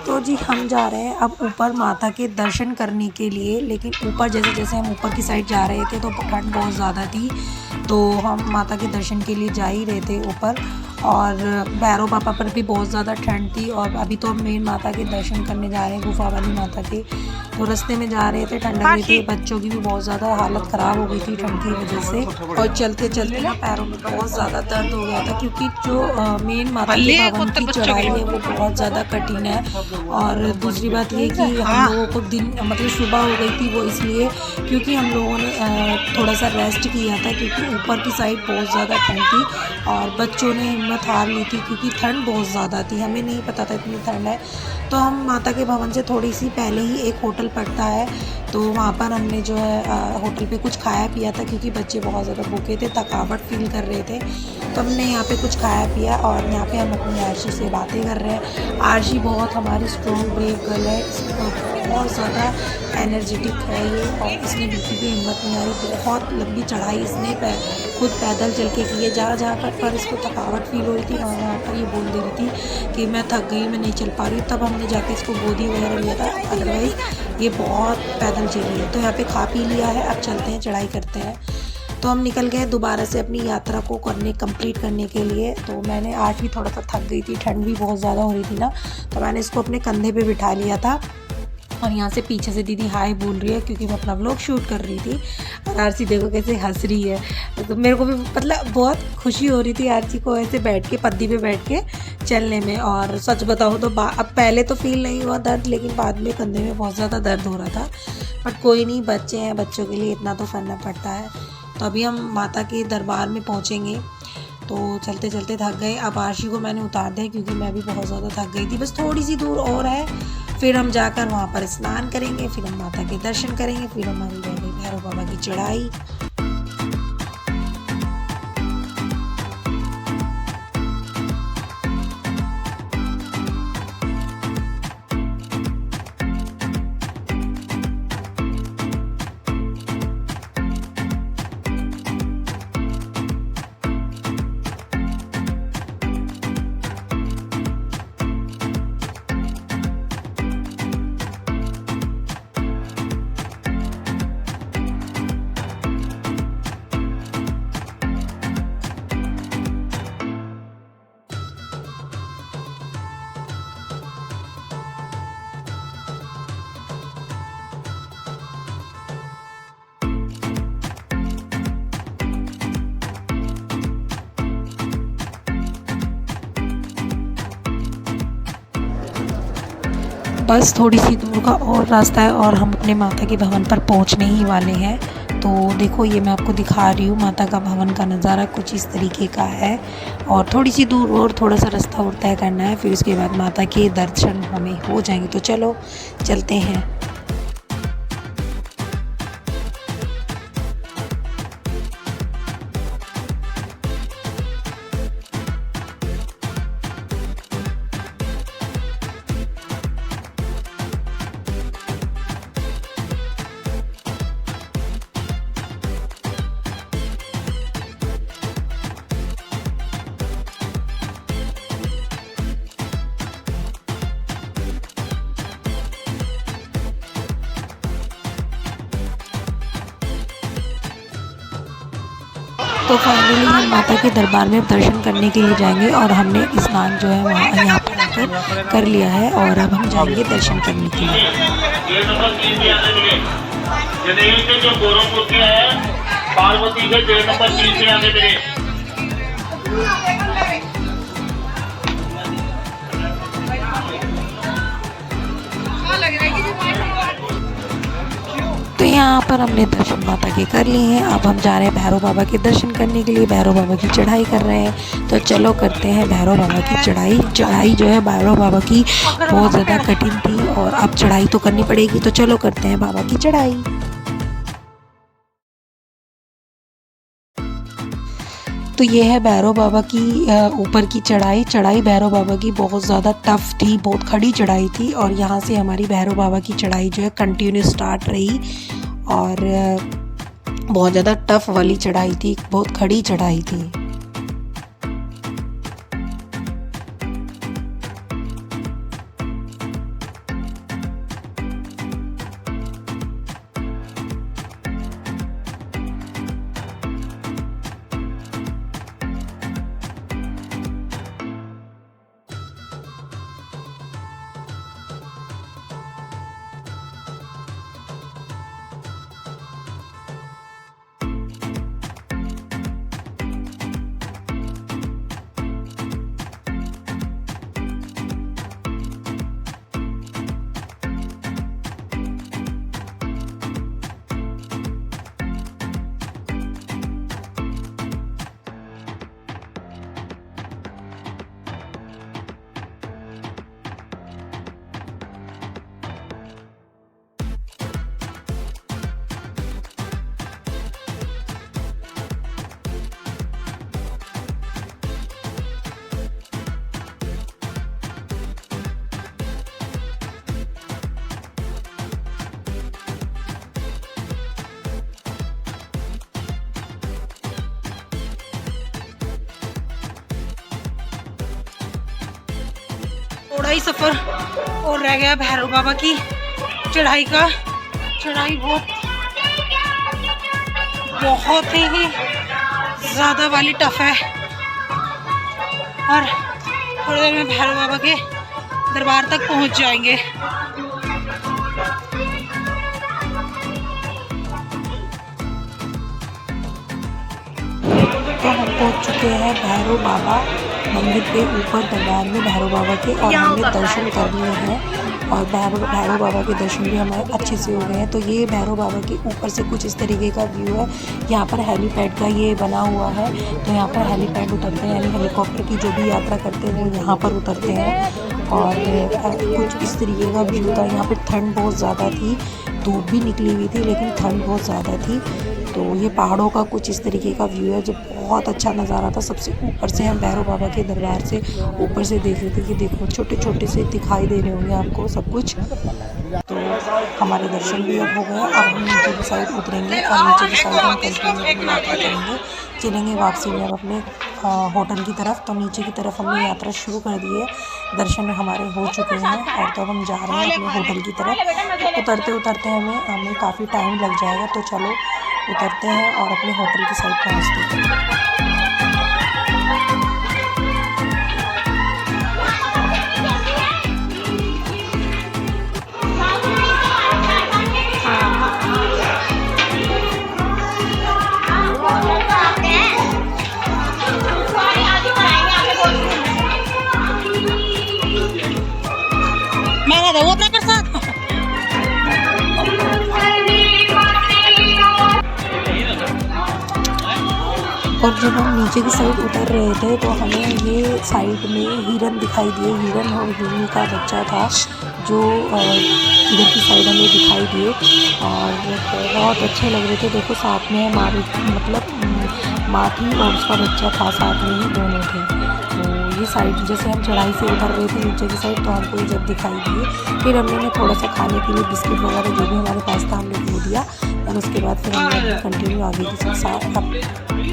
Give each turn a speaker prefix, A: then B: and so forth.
A: तो जी हम जा रहे हैं अब ऊपर माता के दर्शन करने के लिए। लेकिन ऊपर जैसे जैसे हम ऊपर की साइड जा रहे थे तो ठंड बहुत ज़्यादा थी, तो हम माता के दर्शन के लिए जा ही रहे थे ऊपर। और भैरव बाबा पर भी बहुत ज़्यादा ठंड थी। और अभी तो हम मेन माता के दर्शन करने जा रहे हैं, गुफा वाली माता के। तो रास्ते में जा रहे थे, ठंड लग रही थी, बच्चों की भी बहुत ज़्यादा हालत ख़राब हो गई थी ठंड की वजह से। और चलते चलते ना पैरों में बहुत ज़्यादा दर्द हो गया था, क्योंकि जो मेन माता के भवन की चढ़ाई है वो बहुत ज़्यादा कठिन है। और दूसरी बात ये कि हम लोगों को दिन मतलब सुबह हो गई थी, वो इसलिए क्योंकि हम लोगों ने थोड़ा सा रेस्ट किया था, क्योंकि ऊपर की साइड बहुत ज़्यादा ठंड थी और बच्चों ने हिम्मत हार ली थी, क्योंकि ठंड बहुत ज़्यादा थी, हमें नहीं पता था इतनी ठंड है। तो हम माता के भवन से थोड़ी सी पहले ही एक होटल पड़ता है, तो वहाँ पर हमने जो है होटल पे कुछ खाया पिया था, क्योंकि बच्चे बहुत ज़्यादा भूखे थे, थकावट फील कर रहे थे। तो हमने यहाँ पे कुछ खाया पिया और यहाँ पे हम अपनी आरशी से बातें कर रहे हैं। आरशी बहुत हमारी स्ट्रॉन्ग ब्रेव गर्ल है, बहुत ज़्यादा एनर्जेटिक है ये, और इसने बिल्कुल भी हिम्मत नहीं आ रही। बहुत लंबी चढ़ाई इसने खुद पैदल चल के की है। जहाँ जहाँ पर इसको थकावट फील हो रही थी वहाँ पर ये बोल दे रही थी कि मैं थक गई, मैं नहीं चल पा रही। तब हमने जाके इसको गोदी वगैरह लिया था, अदरवाइज़ ये बहुत पैदल चली है। तो यहाँ पे खा पी लिया है, अब चलते हैं, चढ़ाई करते हैं। तो हम निकल गए दोबारा से अपनी यात्रा को कंप्लीट करने के लिए। तो मैंने आज भी थोड़ा सा थक गई थी, ठंड भी बहुत ज़्यादा हो रही थी ना, तो मैंने इसको अपने कंधे पे बिठा लिया था। और यहाँ से पीछे से दीदी हाय बोल रही है, क्योंकि मैं अपना व्लॉग शूट कर रही थी। और आरसी देखो कैसे हंस रही है, तो मेरे को भी मतलब बहुत खुशी हो रही थी आरसी को ऐसे बैठ के, पद्दी पे बैठ के चलने में। और सच बताऊँ तो अब पहले तो फील नहीं हुआ दर्द, लेकिन बाद में कंधे में बहुत ज़्यादा दर्द हो रहा था। बट कोई नहीं, बच्चे हैं, बच्चों के लिए इतना तो करना पड़ता है। तो अभी हम माता के दरबार में पहुँचेंगे। तो चलते चलते थक गए। अब आरशी को मैंने उतार दिया, क्योंकि मैं भी बहुत ज़्यादा थक गई थी। बस थोड़ी सी दूर और है, फिर हम जाकर वहाँ पर स्नान करेंगे, फिर हम माता के दर्शन करेंगे, फिर हमारी रह गई भैरव बाबा की चढ़ाई। बस थोड़ी सी दूर का और रास्ता है और हम अपने माता के भवन पर पहुंचने ही वाले हैं। तो देखो ये मैं आपको दिखा रही हूँ, माता का भवन का नज़ारा कुछ इस तरीके का है। और थोड़ी सी दूर और थोड़ा सा रास्ता और तय करना है, फिर उसके बाद माता के दर्शन हमें हो जाएंगे। तो चलो चलते हैं। तो फाइनली हम माता के दरबार में दर्शन करने के लिए जाएंगे, और हमने स्नान जो है वहाँ यहाँ पर आकर कर लिया है, और अब हम जाएंगे दर्शन करने के लिए। पार्वती के 3 नंबर 3 से आगे मिले। तो यहाँ पर हमने दर्शन माता के कर लिए हैं। अब हम जा रहे हैं भैरव बाबा के दर्शन करने के लिए, भैरव बाबा की चढ़ाई कर रहे हैं। तो चलो करते हैं भैरव बाबा की चढ़ाई। चढ़ाई जो है भैरव बाबा की बहुत ज़्यादा कठिन थी, और अब चढ़ाई तो करनी पड़ेगी। तो चलो करते हैं बाबा की चढ़ाई। तो ये है भैरव बाबा की ऊपर की चढ़ाई भैरव बाबा की बहुत ज़्यादा टफ़ थी, बहुत खड़ी चढ़ाई थी। और यहाँ से हमारी भैरव बाबा की चढ़ाई जो है कंटिन्यू स्टार्ट रही, और बहुत ज़्यादा टफ़ वाली चढ़ाई थी, बहुत खड़ी चढ़ाई थी। थोड़ा ही सफ़र और रह गया भैरव बाबा की चढ़ाई का। चढ़ाई बहुत ही ज़्यादा वाली टफ है और थोड़ी देर में भैरव बाबा के दरबार तक पहुंच जाएंगे। तो हम पहुंच चुके हैं भैरव बाबा मंदिर के ऊपर दरबार में भैरव बाबा के, और हमने दर्शन कर लिए हैं और भैरव बाबा के दर्शन भी हमारे अच्छे से हो गए हैं। तो ये भैरव बाबा के ऊपर से कुछ इस तरीके का व्यू है। यहाँ पर हेलीपैड का ये बना हुआ है, तो यहाँ पर हेलीपैड उतरते हैं, यानी हेलीकॉप्टर की जो भी यात्रा करते हैं वो यहाँ पर उतरते हैं। और कुछ इस तरीके का व्यू था। यहाँ पर ठंड बहुत ज़्यादा थी, धूप भी निकली हुई थी लेकिन ठंड बहुत ज़्यादा थी। तो ये पहाड़ों का कुछ इस तरीके का व्यू है जो बहुत अच्छा नज़ारा था। सबसे ऊपर से हम भैरव बाबा के दरबार से ऊपर से देख रहे थे कि देखो छोटे छोटे से दिखाई दे रहे होंगे आपको सब कुछ। तो हमारे दर्शन भी अब हो गए। अब हम नीचे की साइड उतरेंगे और नीचे की साइड हम कंटिन्यू यात्रा करेंगे, चलेंगे वापसी में अपने होटल की तरफ। तो नीचे की तरफ हमने यात्रा शुरू कर दी है, दर्शन हमारे हो चुके हैं और तो अब हम जा रहे हैं अपने होटल की तरफ। उतरते उतरते हमें काफ़ी टाइम लग जाएगा, तो चलो उतरते हैं और अपने होटल की साइड पहुँचते हैं। वो अपना कर साथ और जब हम नीचे की साइड उतर रहे थे तो हमें ये साइड में हिरन दिखाई दिए। हिरन और हिरनी का बच्चा था जो इधर की साइड हमें दिखाई दिए और बहुत अच्छे लग रहे थे। देखो साथ में हमारे मतलब माँ थी और उसका बच्चा था, साथ में ही दोनों थे। तो ये साइड जैसे हम चढ़ाई से उतर रहे थे नीचे की साइड तो हमको ये जब दिखाई दिए। फिर हमने थोड़ा सा खाने के लिए बिस्किट वगैरह जो भी हमारे पास था हमने वो दिया और उसके बाद फिर हमने कंटिन्यू आगे की साइड